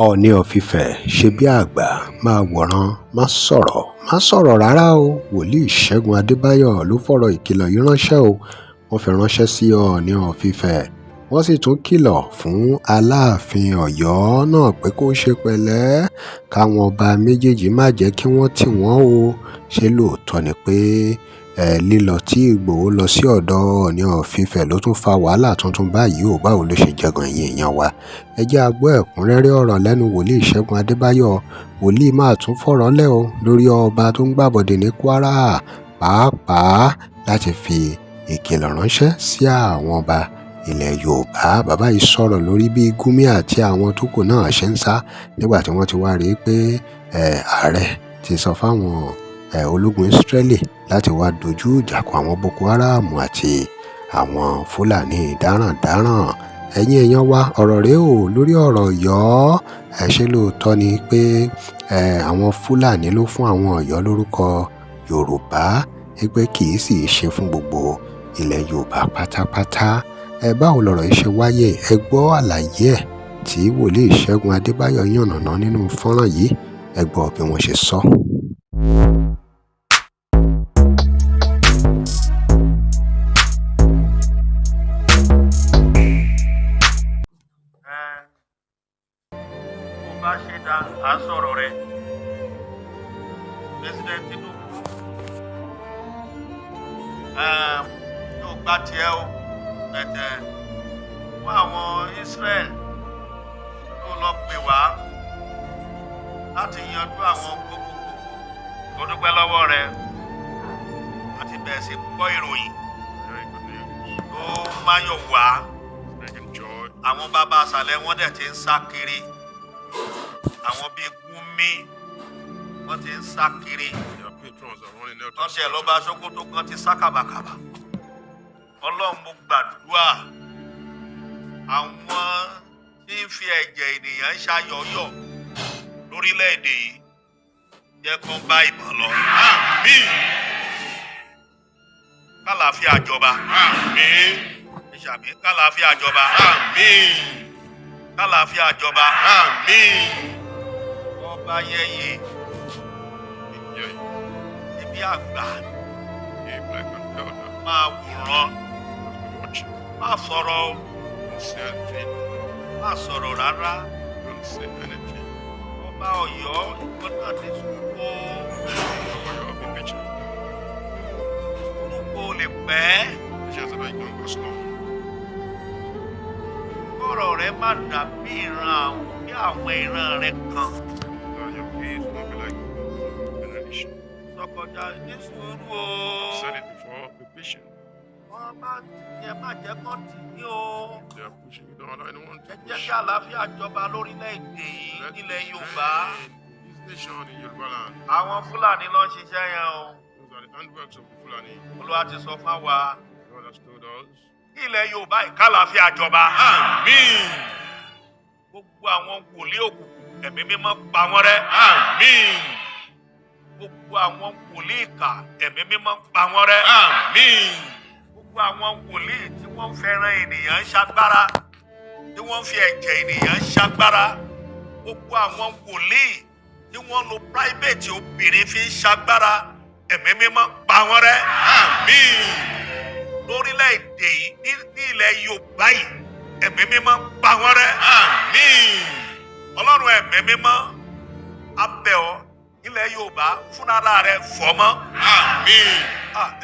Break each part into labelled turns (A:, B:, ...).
A: Ooni Of Ife ṣe bí àgbà máa wòran má sọ̀rọ̀ rárá o. Wòlíì Segun Adebayo ló fọ̀rọ̀ ìkìlọ̀ yìí ránṣẹ́ o. Wọ́n fi ránṣẹ́ sí Ooni Of Ife. Wọ́n sì tún kìlọ̀ fún Alaafin Oyo náà pé kó ṣe pẹ̀lẹ́ káwọn ọba méjèèjì má jẹ́ kí wọ́n tì wọ́n o. Ṣé lóòótọ́ ni pé lílọ tí Igboho lọ sí ọ̀dọ̀ Ooni Of Ife ló tún fa wàhálà tuntun báyìí o? Báwo ló ṣe jẹgan ẹ̀yin èèyàn wa? Ẹ jẹ́ a gbọ́ ẹ̀kúnrẹ́rẹ́ ọ̀rọ̀ lẹ́nu wòlíì Segun Adebayo. Wòlíì máa tún fọ̀rọ̀ lẹ̀ o lórí ọba tó ń gbàbọ̀dè ní Kwara, pàápàá láti fi ìkìlọ̀ ránṣẹ́ sí àwọn ọba ilẹ̀ Yorùbá. Bàbá yìí sọ̀rọ̀ lórí bí Gumi àti àwọn tó kù náà ṣe ń sá nígbà tí wọ́n ti wá rí i pé ààrẹ ti sọ fáwọn ológun Israeli láti wá dojú ìjà kọ àwọn Boko Haram àti àwọn Fúlàní darandaran. Ẹ̀yin èèyàn wa, ọ̀rọ̀ rèé o lórí ọ̀rọ̀ Ọ̀yọ́. Ṣé lóòótọ́ ni pé àwọn Fúlàní ló fún àwọn Ọ̀yọ́ lórúkọ Yorùbá pé kì í sì ṣe fún gbogbo ilẹ̀ Yorùbá pátápátá? Báwo lọ̀rọ̀ yìí ṣe wáyé? Ẹ gbọ́ àlàyé ẹ̀ tí wòlíì Segun Adebayo yànnàná nínú fọ́nrán yìí. Ẹ gbọ́ bí wọ́n ṣe sọ.
B: bá ṣe dá à ń sọ̀rọ̀ rẹ̀ president Tinubu yóò gbá tiẹ̀ o bẹ̀tẹ̀ fún àwọn Israel tó lọ pè wá láti yanjú àwọn gbogbogbò tó dúpẹ́ lọ́wọ́ rẹ̀ àti bẹ̀rẹ̀ sí gbọ́ ìròyìn tó máyọ̀ wá àwọn bàbá àṣàlẹ̀ wọn dẹ̀ ti ń sá kiri àwọn bíi Gumi wọ́n ti ń sá kiri wọ́n ṣe lọ́ba Sókótó kan ti sá kàbàkàbà. Ọlọ́run mo gbàdúrà àwọn tí ń fi ẹ̀jẹ̀ ènìyàn ṣayọ̀yọ̀ lórílẹ̀‐èdè yìí jẹ́ kó bá ìbọn lọ. Àmín. Kálàáfíà jọba. Àmín. Ìṣàmì kálàáfíà jọba. Àmín. Kálàáfíà jọba. Àmín. Ọba yẹyẹ ibi àgbà máa wòran má sọ̀rọ̀ má sọ̀rọ̀ rárá. Ọba Ọ̀yọ́ ìgbọ́dọ̀ ní sùúrù kò lè pẹ́. Ọ̀rọ̀ rẹ má dàbí ìran àwọn ìran rẹ kan. Sọkọjà ní sùúrù o. Wọ́n bá tiẹ̀ má jẹ́ kán tì ní o. Ẹ jẹ́ kí àlàáfíà jọba lórílẹ̀‐èdè yìí nílẹ̀ Yorùbá. Àwọn Fúlàní ló ń ṣiṣẹ́ yẹn o. Olúwa ti sọ fún wa. Ilẹ̀ Yorùbá ìkálàáfíà jọba. Àmín. Gbogbo àwọn wòlíì òkùnkùn ẹ̀mí mímọ́ pa wọ́n rẹ́. Àmín. Gbogbo àwọn wòlíì ìkà ẹ̀mí mímọ́ pa wọ́n rẹ́. Àmín. Gbogbo àwọn wòlíì tí wọ́n fẹ́ràn ènìyàn ń ṣagbára tí wọ́n fi ẹ̀jẹ̀ ènìyàn ń ṣagbára. Gbogbo àwọn wòlíì tí wọ́n lo private obìnrin fi ń ṣagbára ẹ̀mí mímọ́ pa wọ́n rẹ́. Àmín. Lórílẹ̀‐èdè yìí ní ilẹ̀ Yorùbá yìí ẹ̀mí mímọ́ pa wọ́n rẹ́. Àmín. Ọlọ́run ẹ̀mí mímọ́ a bẹ̀ ọ́ ilẹ̀ Yorùbá fúnra rẹ̀ fọ́mọ́. Àmín.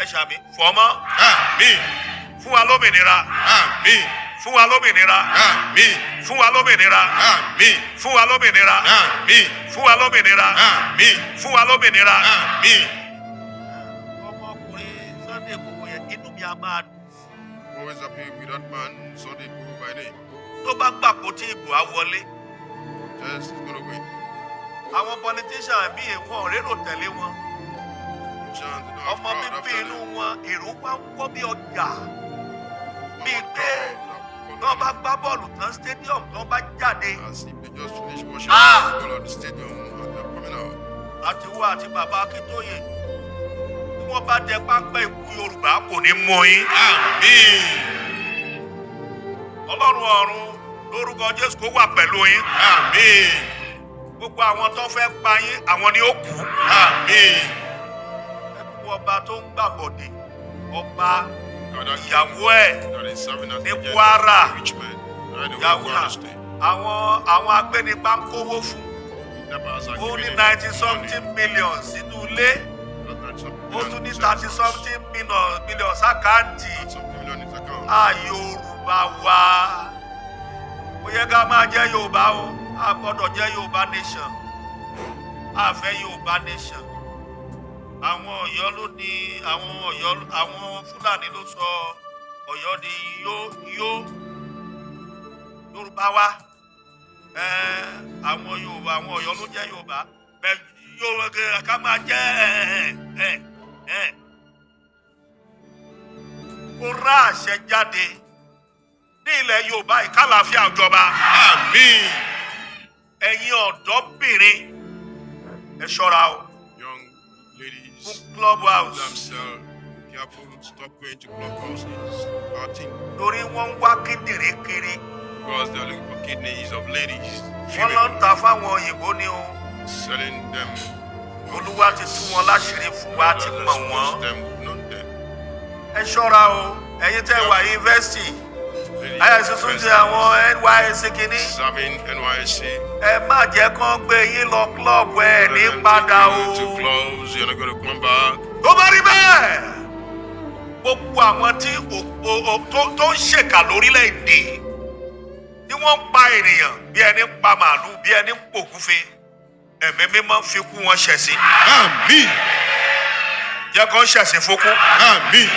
B: Ẹ ṣàmì fọ́mọ́. Àmín. Fún wa lómìnira. Àmín. Fún wa lómìnira. Àmín. Fún wa lómìnira. Àmín. Fún wa lómìnira. Àmín. Fún wa lómìnira. Àmín. Fún wa lómìnira. Àmín. Ọmọkùnrin Sunday Igboho yẹn inú mi a máa dùn.
C: Always happy with that man, Sunday Igboho by name.
B: Tó bá gbàgbọ́ tí ìbò á wọlé.
C: Yes, he's gonna win.
B: Àwọn politician míì wọn ò rérò tẹ̀lé wọn. Ọmọ bíbí inú wọn èrò wá ń wọ́ bí ọjà. Bíi pé tó bá gbá bọ́ọ̀lù tán stadium tó bá jáde.
C: As if they just finished watching the ball at the stadium and they're coming out.
B: Àti wo àti bàbá Akíntóyè. Bí wọ́n bá dẹ pápẹ́ ikú Yorùbá kò ní mú yín. Àmín. Ọlọ́run ọ̀run lórúkọ Jésù kó wà pẹ̀lú yín.
C: Àmín.
B: Gbogbo àwọn tó fẹ́ pa yín àwọn ni ó kú.
C: Àmín.
B: Ẹ kú ọba tó ń gbàbọ̀dé, ọba ìyàwó ẹ̀ ní Kwara. Àwọn agbẹnipa ń kówó fún. Ó ní 90-something million sínú ilé. Ó tún ní 30-something million sákàǹtì. Yorùbá wa. Ó yẹ ká máa jẹ́ Yorùbá o. A gbọ́dọ̀ jẹ́ Yorùbá nation. A fẹ́ Yorùbá nation. Àwọn Ọ̀yọ́ ló ní àwọn Fúlàní ló sọ Ọ̀yọ́ di yó Yorùbá wa. Àwọn Ọ̀yọ́ ló jẹ́ Yorùbá. Bẹ́ẹ̀ Yorùbá ká máa jẹ́ ó rá àṣẹ jáde ní ilẹ̀ Yorùbá ìkálàáfíà ìjọba.
C: Àmín.
B: Ẹ̀yin ọ̀dọ́bìnrin ẹ ṣọ́ra o.
C: Young ladies.
B: Fún Clubhouse.
C: Themselves. Careful. Stop going to clubhouses. Partying.
B: Torí wọ́n ń wá kíndìnrín kiri.
C: Because they are looking for kidneys of ladies.
B: Wọ́n lọ ń ta fáwọn òyìnbó ni o.
C: Selling them.
B: Olúwa ti tú wọn láṣìírí fún wa ti mọ̀ wọ́n.
C: Them.
B: Ẹ ṣọ́ra o. Ẹ̀yin tẹ́ wà yunifásitì. Ayé tuntun ti àwọn NYSC kìíní.
C: Serving NYSC.
B: Ẹ má jẹ́ kán gbé yín lọ club ẹ̀ ní padà o.
C: To clubs, you're not going to come back.
B: Tó bá rí bẹ́ẹ̀, gbogbo àwọn tí tó ń ṣèkà lórílẹ̀‐èdè tí wọ́n ń pa ènìyàn bí ẹni ń pa màálù bí ẹni ń pògúfe, ẹ̀mí mímọ́ fi kú wọn ṣẹ̀sín.
C: Àmín.
B: Jẹ́ kán ṣẹ̀sín fókú.
C: Àmín.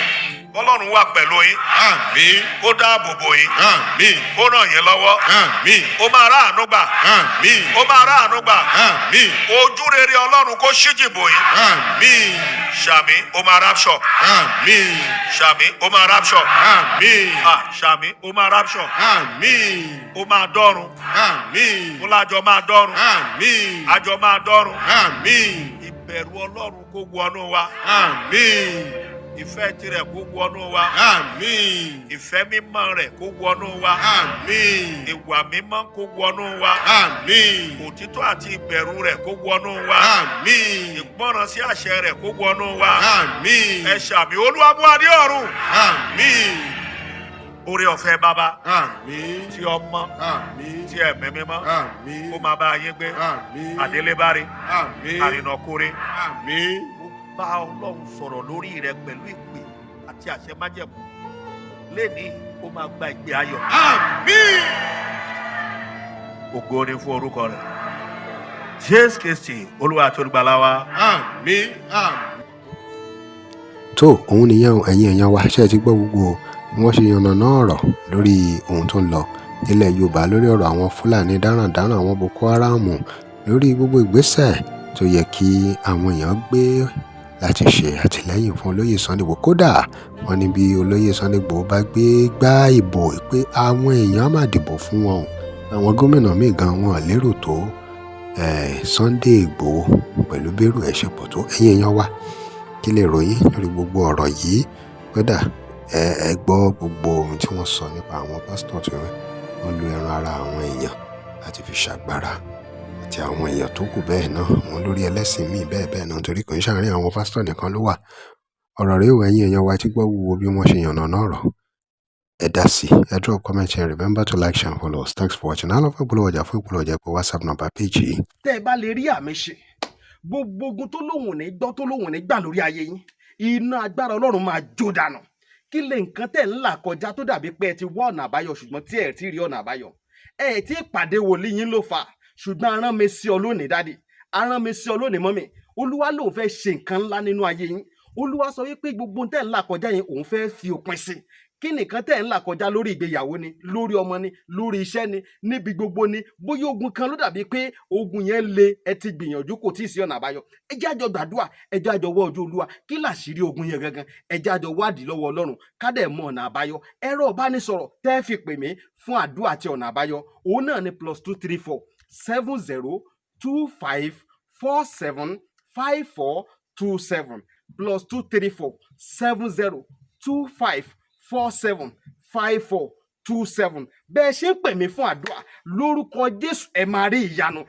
B: Ọlọ́run wà pẹ̀lú yín.
C: Àmín.
B: Kó dáàbò bò yín.
C: Àmín.
B: Kó ràn yín lọ́wọ́.
C: Àmín.
B: Ó máa ráàánú gbà.
C: Àmín.
B: Ó máa ráàánú gbà.
C: Àmín.
B: Ojú rere Ọlọ́run kó ṣíjì bò yín.
C: Àmín.
B: Ṣàmì ó máa rapture.
C: Àmín.
B: Ṣàmì ó máa rapture.
C: Àmín.
B: Ṣàmì ó máa rapture.
C: Àmín.
B: Ó máa dọ́run.
C: Àmín.
B: Ó lájọ máa dọ́run.
C: Àmín.
B: Àjọ máa dọ́run.
C: Àmín.
B: Ìbẹ̀rù Ọlọ́run kó wọnú wa.
C: Àmín.
B: Ìfẹ́ tirẹ̀ kó wọnú wa.
C: Àmín.
B: Ìfẹ́ mímọ́ rẹ̀ kó wọnú wa.
C: Àmín.
B: Ìwà mímọ́ kó wọnú wa.
C: Àmín.
B: Òtítọ́ àti ìbẹ̀rù rẹ̀ kó wọnú wa.
C: Àmín.
B: Ìgbọ́ràn sí àṣẹ rẹ̀ kó wọnú wa.
C: Àmín.
B: Ẹ ṣàmì Olúwa mú adé ọ̀run.
C: Àmín.
B: Oore ọ̀fẹ́ bàbá.
C: Àmín.
B: Tí ọmọ.
C: Àmín.
B: Tí ẹ̀mí mímọ́.
C: Àmín.
B: Ó máa bá yín gbé.
C: Àmín.
B: Àdélébáre.
C: Àmín.
B: Àrìnàkóre.
C: Àmín.
B: Bá Ọlọ́run sọ̀rọ̀ lórí rẹ pẹ̀lú ìpè àti àṣẹ májẹ̀mú lẹ́ni ó máa gba ìgbé ayọ̀.
C: Àmín.
B: Ògo ni fún orúkọ rẹ̀. Jésù Kristi Olúwa àti Olùgbàlà wa.
C: Àmín. Àmín.
A: tó òun nìyẹn ẹ̀yin èèyàn wa ṣe ti gbọ́ gbogbo bí wọ́n ṣe yànnàná ọ̀rọ̀ lórí ohun tó ń lọ nílẹ̀ Yorùbá lórí ọ̀rọ̀ àwọn Fúlàní darandaran àwọn Boko Haram lórí gbogbo ìgbésẹ̀ tó yẹ kí àwọn èèyàn gbé láti ṣe àtìlẹ́yìn fún olóyè Sunday Igboho. Kódà wọ́n ní bí olóyè Sunday Igboho bá gbá ìbò pé àwọn èèyàn máa dìbò fún wọn àwọn gómìnà míì gan wọn lérò tó Sunday Igboho pẹ̀lú bẹ́rù ẹ̀ ṣe pọ̀ tó. Ẹ̀yin èèyàn wa kí lè ròyìn lórí gbogbo ọ̀rọ̀ yìí. Kódà ẹ gbọ́ gbogbo ohun tí wọ́n sọ nípa àwọn pásítọ̀ tí wọ́n lu ẹran ara àwọn èèyàn láti fi ṣàgbára àti àwọn èèyàn tó kù bẹ́ẹ̀ náà wọn lórí ẹlẹ́sìn míì bẹ́ẹ̀ náà torí kò ń ṣàárín àwọn pásítọ̀ nìkan ló wà. Ọ̀rọ̀ rèé o ẹ̀yin èèyàn wa tí gbọ́ wúwo bí wọ́n ṣe yànnàná ọ̀rọ̀ ẹ dá sí ẹ drop comment and remember to like share and follow us. Thanks for watching. Àlọ́ fún ìpolówó ọjà pé WhatsApp number page yìí.
D: Tẹ́ ẹ bá lè rí àmì ṣe gbogbo ogun tó lóhùn ní gbọ́ tó lóhùn ní gbà lórí ayé yín iná agbára Ọlọ́run máa jó dànù. Kí lè nǹkan tẹ̀ ń là kọjá tó dàbí pé ẹ ti wá ọ̀nà àbáyọ ṣùgbọ́n tí ẹ ti rí ọ̀nà àbáyọ ẹ ti pàdé wòlíì yín ló fà ṣùgbọ́n arán mi sí ọ lónìí dádì arán mi sí ọ lónìí mọ́mì Olúwa lòun fẹ́ ṣe nǹkan ńlá nínú ayé yín. Olúwa sọ wípé gbogbo tẹ̀ ń là kọjá yẹn òun fẹ́ fi òpin sí. Kí nìkan tẹ̀ ń là kọjá lórí ìgbéyàwó ni lórí ọmọ ni lórí iṣẹ́ ni níbi gbogbo ni bóyá ogun kan ló dàbí pé ogun yẹn le ẹ ti gbìyànjú kò tí ì sí ọ̀nà àbáyọ ẹ jẹ́ àjọ gbàdúrà ẹ jẹ́ àjọ wá ojú Olúwa kí làṣírí ogun yẹn gangan ẹ jẹ́ àjọ wádìí lọ́wọ́ Ọlọ́run ká dẹ̀ mọ ọ̀nà àbáyọ. Ẹ̀rọ ìbánisọ̀rọ̀ tẹ́ fi pè mí fún àdúrà àti ọ̀nà àbáyọ òun náà ni +234 7025 47 5427 +234 7025 47 5427 27 bẹ́ẹ̀ ṣe ń pè mí fún àdúrà lórúkọ Jésù ẹ máa rí ìyanu